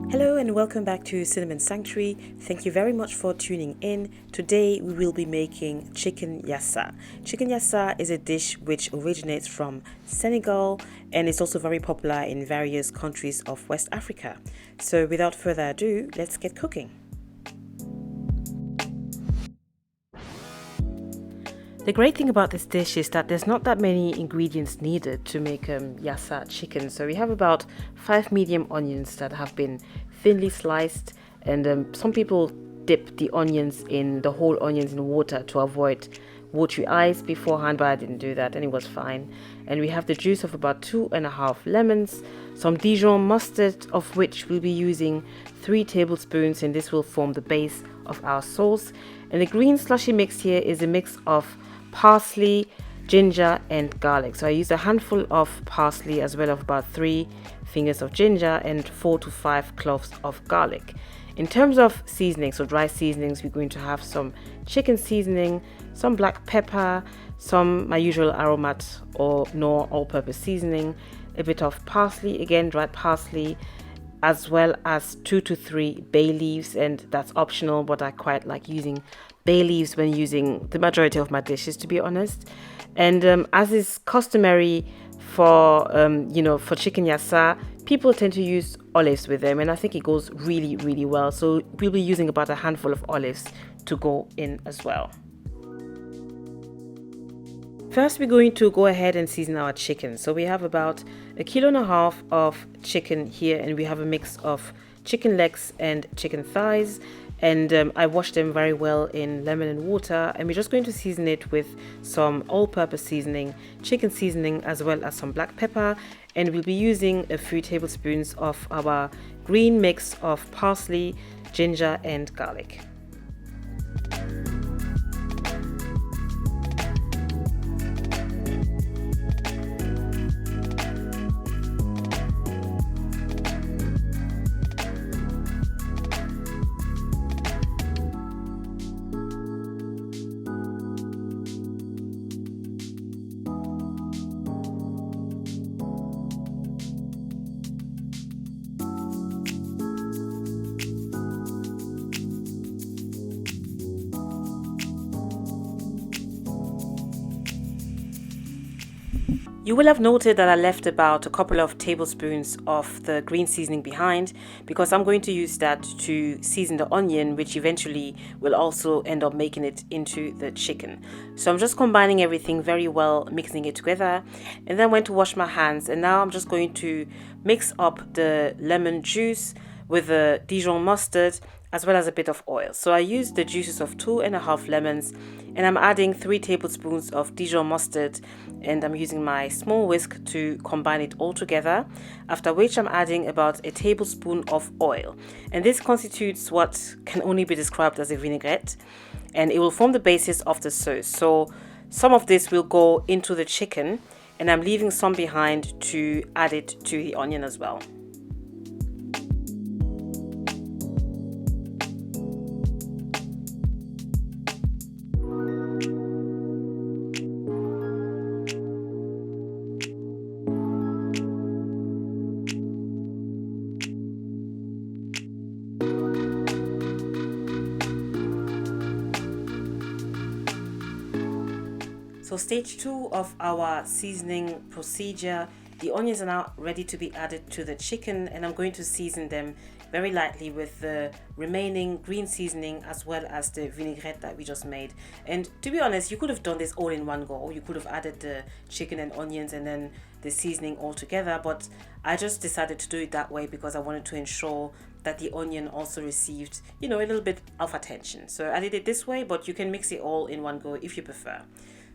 Hello and welcome back to Cinnamon Sanctuary. Thank you very much for tuning in. Today we will be making chickenyassa. Chickenyassa is a dish which originates from Senegal and is also very popular in various countries of West Africa. So without further ado, let's get cooking. The great thing about this dish is that there's not that many ingredients needed to make yassa chicken. So we have about 5 medium onions that have been thinly sliced, and some people dip the onions in the whole onions in water to avoid watery eyes beforehand, but I didn't do that and it was fine. And we have the juice of about 2.5 lemons, some Dijon mustard, of which we'll be using 3 tablespoons, and this will form the base of our sauce. And the green slushy mix here is a mix of parsley, ginger and garlic. So I used a handful of parsley as well as about 3 fingers of ginger and 4 to 5 cloves of garlic. In terms of seasoning, so dry seasonings, we're going to have some chicken seasoning, some black pepper, some my usual aromat or Knorr all-purpose seasoning, a bit of parsley, again dried parsley, as well as 2 to 3 bay leaves, and that's optional, but I quite like using bay leaves when using the majority of my dishes, to be honest. And as is customary for for chickenyassa, people tend to use olives with them, and I think it goes really well. So we'll be using about a handful of olives to go in as well. First, we're going to go ahead and season our chicken. So we have about 1.5 kilos of chicken here, and we have a mix of chicken legs and chicken thighs. And I washed them very well in lemon and water, and we're just going to season it with some all-purpose seasoning, chicken seasoning, as well as some black pepper. And we'll be using a few tablespoons of our green mix of parsley, ginger and garlic. You will have noted that I left about a couple of tablespoons of the green seasoning behind because I'm going to use that to season the onion, which eventually will also end up making it into the chicken. So I'm just combining everything very well, mixing it together, and then went to wash my hands, and now I'm just going to mix up the lemon juice with the Dijon mustard as well as a bit of oil. So I used the juices of 2.5 lemons, and I'm adding 3 tablespoons of Dijon mustard, and I'm using my small whisk to combine it all together, after which I'm adding about a tablespoon of oil, and this constitutes what can only be described as a vinaigrette, and it will form the basis of the sauce. So some of this will go into the chicken, and I'm leaving some behind to add it to the onion as well. So stage 2 of our seasoning procedure, the onions are now ready to be added to the chicken, and I'm going to season them very lightly with the remaining green seasoning as well as the vinaigrette that we just made. And to be honest, you could have done this all in one go. You could have added the chicken and onions and then the seasoning all together, but I just decided to do it that way because I wanted to ensure that the onion also received, a little bit of attention. So I did it this way, but you can mix it all in one go if you prefer.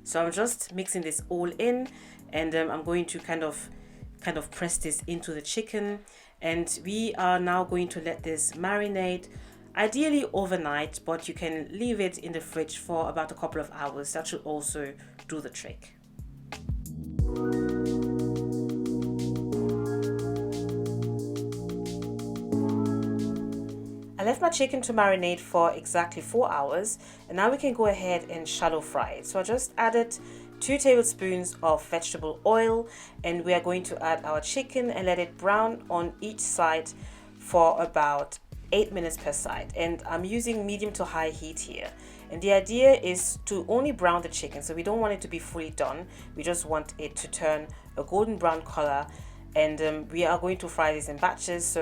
So I'm just mixing this all in, and I'm going to kind of press this into the chicken, and we are now going to let this marinate, ideally overnight, but you can leave it in the fridge for about a couple of hours. That should also do the trick. I left my chicken to marinate for exactly 4 hours, and now we can go ahead and shallow fry it. So I just added 2 tablespoons of vegetable oil, and we are going to add our chicken and let it brown on each side for about 8 minutes per side, and I'm using medium to high heat here. And the idea is to only brown the chicken, so we don't want it to be fully done. We just want it to turn a golden brown color, and we are going to fry this in batches. So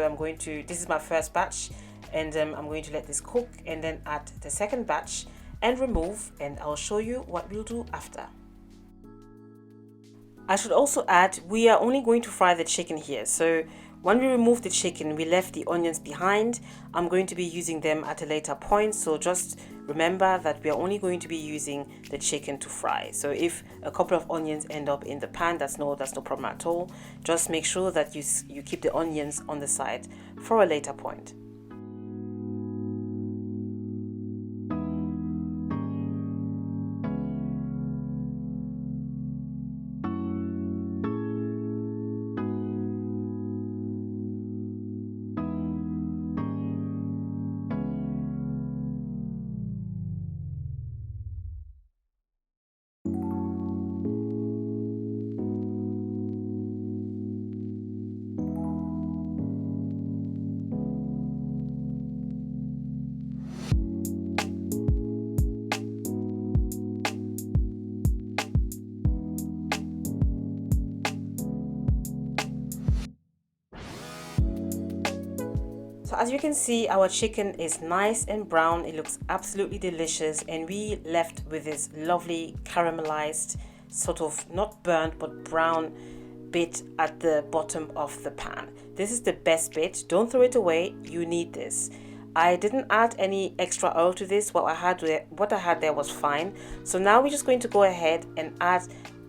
this is my first batch, and I'm going to let this cook and then add the second batch and remove, and I'll show you what we'll do after. I should also add, we are only going to fry the chicken here, so when we remove the chicken, we left the onions behind. I'm going to be using them at a later point, so just remember that we are only going to be using the chicken to fry. So if a couple of onions end up in the pan, that's no problem at all. Just make sure that you keep the onions on the side for a later point. So as you can see, our chicken is nice and brown. It looks absolutely delicious, and we left with this lovely caramelized, sort of not burnt but brown bit at the bottom of the pan. This is the best bit. Don't throw it away. You need this. I didn't add any extra oil to this. What I had there was fine. So now we're just going to go ahead and add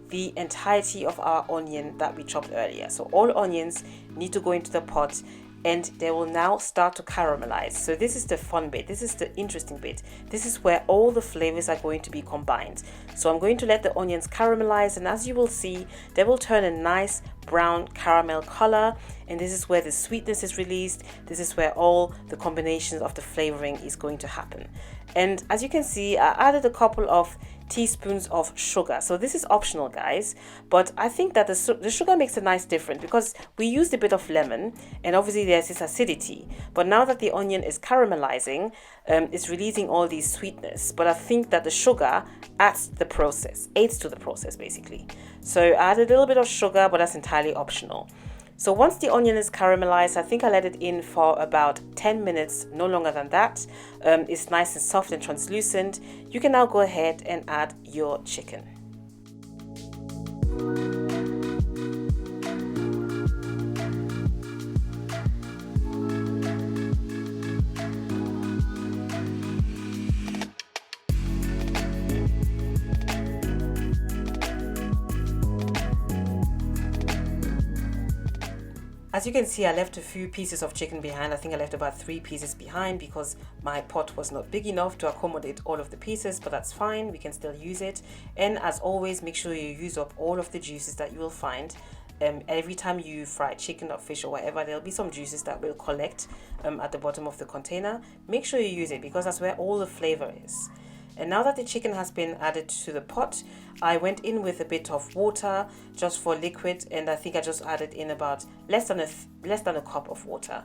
the entirety of our onion that we chopped earlier. So all onions need to go into the pot, and they will now start to caramelize. So this is the fun bit. This is the interesting bit. This is where all the flavors are going to be combined. So I'm going to let the onions caramelize, and as you will see, they will turn a nice brown caramel color, and this is where the sweetness is released. This is where all the combinations of the flavoring is going to happen. And as you can see, I added a couple of teaspoons of sugar. So this is optional, guys, but I think that the sugar makes a nice difference because we used a bit of lemon, and obviously there's this acidity, but now that the onion is caramelizing, it's releasing all these sweetness. But I think that the sugar aids to the process basically. So I added a little bit of sugar, but that's entirely optional. So once the onion is caramelized, I think I let it in for about 10 minutes, no longer than that. It's nice and soft and translucent. You can now go ahead and add your chicken. As you can see, I left a few pieces of chicken behind. I think I left about 3 pieces behind because my pot was not big enough to accommodate all of the pieces, but that's fine. We can still use it. And as always, make sure you use up all of the juices that you will find. Every time you fry chicken or fish or whatever, there'll be some juices that will collect at the bottom of the container. Make sure you use it because that's where all the flavor is. And now that the chicken has been added to the pot, I went in with a bit of water just for liquid, and I think I just added in about less than a cup of water.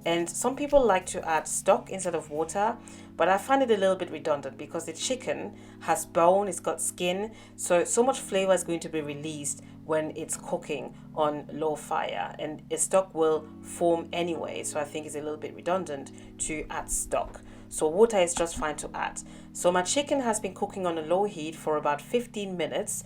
And some people like to add stock instead of water, but I find it a little bit redundant because the chicken has bone, it's got skin, so much flavor is going to be released when it's cooking on low fire, and a stock will form anyway, so I think it's a little bit redundant to add stock. So water is just fine to add. So my chicken has been cooking on a low heat for about 15 minutes,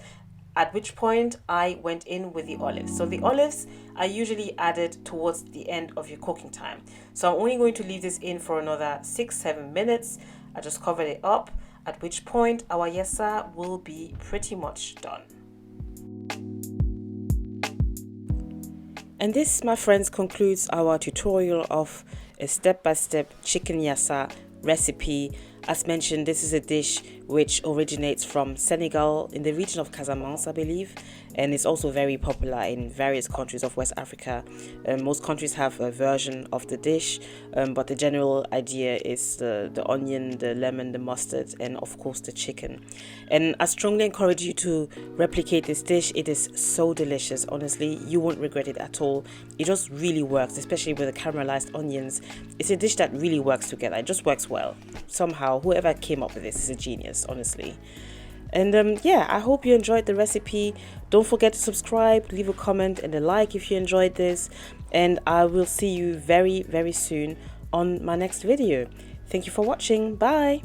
at which point I went in with the olives. So the olives are usually added towards the end of your cooking time. So I'm only going to leave this in for another 6-7 minutes. I just covered it up, at which point our yassa will be pretty much done. And this, my friends, concludes our tutorial of a step-by-step chicken yassa recipe. As mentioned, this is a dish which originates from Senegal in the region of Casamance, I believe, and it's also very popular in various countries of West Africa. Most countries have a version of the dish, but the general idea is the onion, the lemon, the mustard, and of course the chicken. And I strongly encourage you to replicate this dish. It is so delicious, honestly. You won't regret it at all. It just really works, especially with the caramelized onions. It's a dish that really works together. It just works well. Somehow, whoever came up with this is a genius, honestly. And yeah, I hope you enjoyed the recipe. Don't forget to subscribe, leave a comment and a like if you enjoyed this. And I will see you very, very soon on my next video. Thank you for watching. Bye.